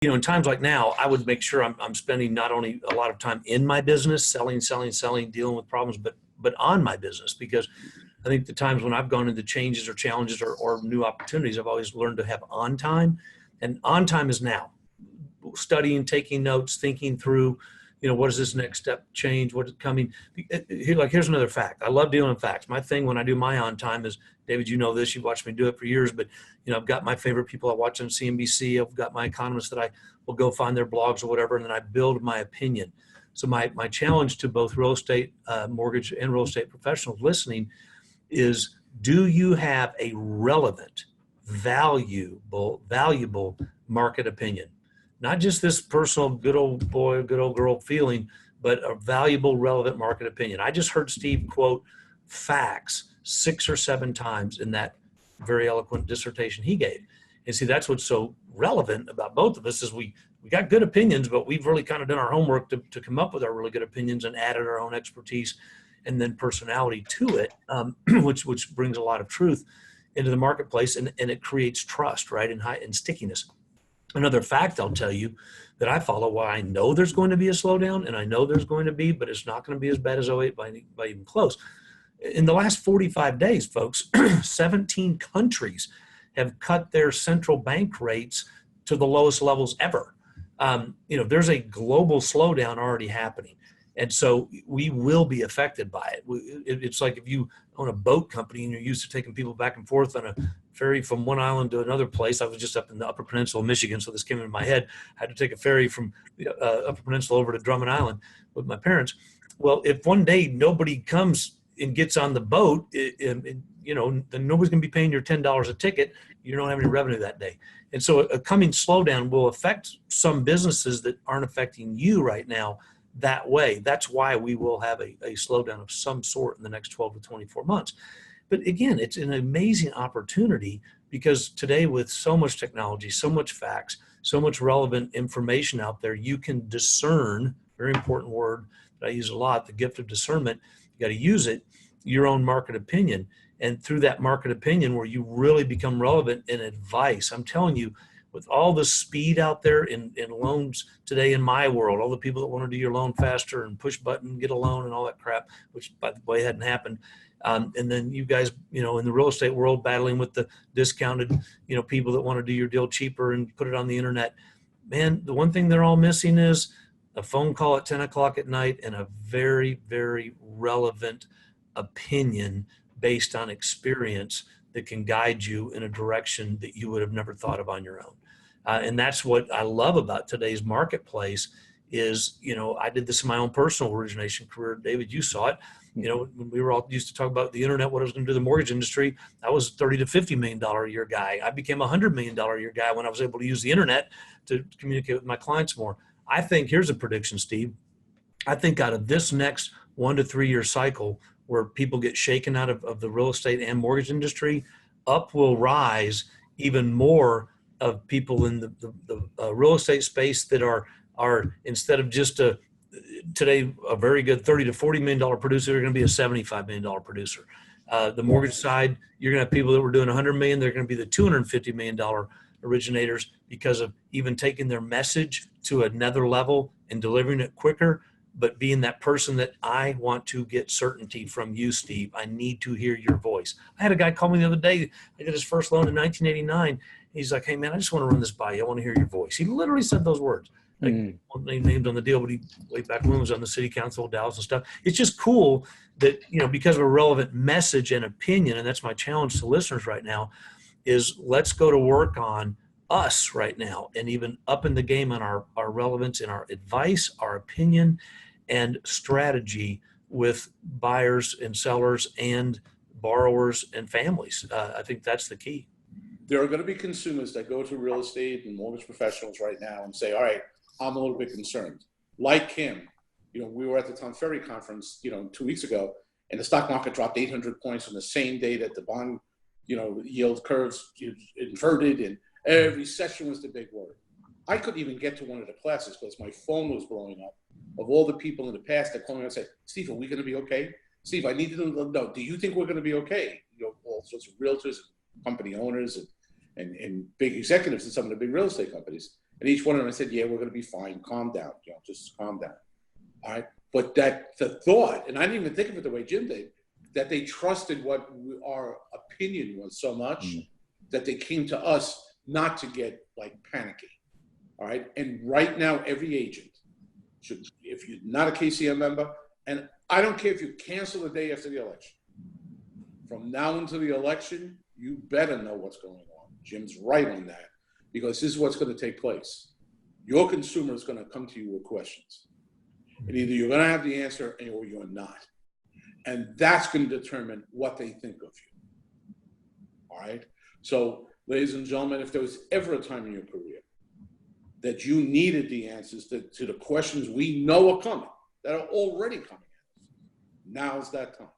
In times like now, I would make sure I'm spending not only a lot of time in my business, selling, dealing with problems, but on my business, because I think the times when I've gone into changes or challenges or new opportunities, I've always learned to have on time, and on time is now. Studying, taking notes, thinking through, what is this next step change? What is coming? Here's another fact. I love dealing with facts. My thing when I do my on time is, David, you know this, you've watched me do it for years, but I've got my favorite people I watch on CNBC. I've got my economists that I will go find their blogs or whatever, and then I build my opinion. So my challenge to both real estate, mortgage and real estate professionals listening is, do you have a relevant, valuable market opinion? Not just this personal good old boy, good old girl feeling, but a valuable, relevant market opinion. I just heard Steve quote facts 6 or 7 times in that very eloquent dissertation he gave. And see, that's what's so relevant about both of us is we got good opinions, but we've really kind of done our homework to come up with our really good opinions and added our own expertise and then personality to it, which brings a lot of truth into the marketplace, and it creates trust, right, and stickiness. Another fact I'll tell you that I follow, why I know there's going to be a slowdown, and I know there's going to be, but it's not going to be as bad as '08 by even close. In the last 45 days, folks, 17 countries have cut their central bank rates to the lowest levels ever. There's a global slowdown already happening. And so we will be affected by it. It's like if you own a boat company and you're used to taking people back and forth on a ferry from one island to another place. I was just up in the Upper Peninsula of Michigan, so this came into my head. I had to take a ferry from the Upper Peninsula over to Drummond Island with my parents. Well, if one day nobody comes and gets on the boat, then nobody's going to be paying your $10 a ticket. You don't have any revenue that day. And so a coming slowdown will affect some businesses that aren't affecting you right now that way. That's why we will have a slowdown of some sort in the next 12 to 24 months. But again, it's an amazing opportunity because today with so much technology, so much facts, so much relevant information out there, you can discern, very important word that I use a lot, the gift of discernment. You got to use it, your own market opinion. And through that market opinion where you really become relevant in advice, I'm telling you, with all the speed out there in loans today in my world, all the people that want to do your loan faster and push button, get a loan and all that crap, which by the way hadn't happened. And then you guys, in the real estate world battling with the discounted, people that want to do your deal cheaper and put it on the internet. Man, the one thing they're all missing is a phone call at 10 o'clock at night and a very, very relevant opinion based on experience that can guide you in a direction that you would have never thought of on your own. And that's what I love about today's marketplace is, I did this in my own personal origination career. David, you saw it. When we were all used to talk about the internet, what I was going to do in the mortgage industry, I was $30 to $50 million a year guy. I became a $100 million a year guy when I was able to use the internet to communicate with my clients more. I think, here's a prediction, Steve. I think out of this next 1 to 3 year cycle where people get shaken out of the real estate and mortgage industry, up will rise even more of people in the real estate space that are instead of just today a very good $30 to $40 million producer, they're going to be a $75 million producer. The mortgage side, you're going to have people that were doing 100 million, they're going to be the $250 million originators because of even taking their message to another level and delivering it quicker. But being that person that I want to get certainty from you, Steve, I need to hear your voice. I had a guy call me the other day. I did his first loan in 1989. He's like, hey, man, I just want to run this by you. I want to hear your voice. He literally said those words. Like, won't name names on the deal, but he way back when he was on the city council of Dallas and stuff. It's just cool that, because of a relevant message and opinion, and that's my challenge to listeners right now, is let's go to work on us right now and even up in the game on our relevance in our advice, our opinion, and strategy with buyers and sellers and borrowers and families. I think that's the key. There are going to be consumers that go to real estate and mortgage professionals right now and say, all right, I'm a little bit concerned. Like Kim, we were at the Tom Ferry conference, 2 weeks ago, and the stock market dropped 800 points on the same day that the bond, yield curves inverted, and every session was the big word. I couldn't even get to one of the classes because my phone was blowing up of all the people in the past that called me and said, Steve, are we going to be okay? Steve, I need to know, do you think we're going to be okay? All sorts of realtors and company owners and big executives in some of the big real estate companies. And each one of them, I said, yeah, we're going to be fine. Calm down. Just calm down. All right. But that the thought, and I didn't even think of it the way Jim did, that they trusted what our opinion was so much that they came to us not to get like panicky. All right. And right now, every agent should, if you're not a KCM member, and I don't care if you cancel the day after the election, from now until the election, you better know what's going on. Jim's right on that, because this is what's going to take place. Your consumer is going to come to you with questions. And either you're going to have the answer or you're not. And that's going to determine what they think of you. All right? So, ladies and gentlemen, if there was ever a time in your career that you needed the answers to the questions we know are coming, that are already coming at us, now's that time.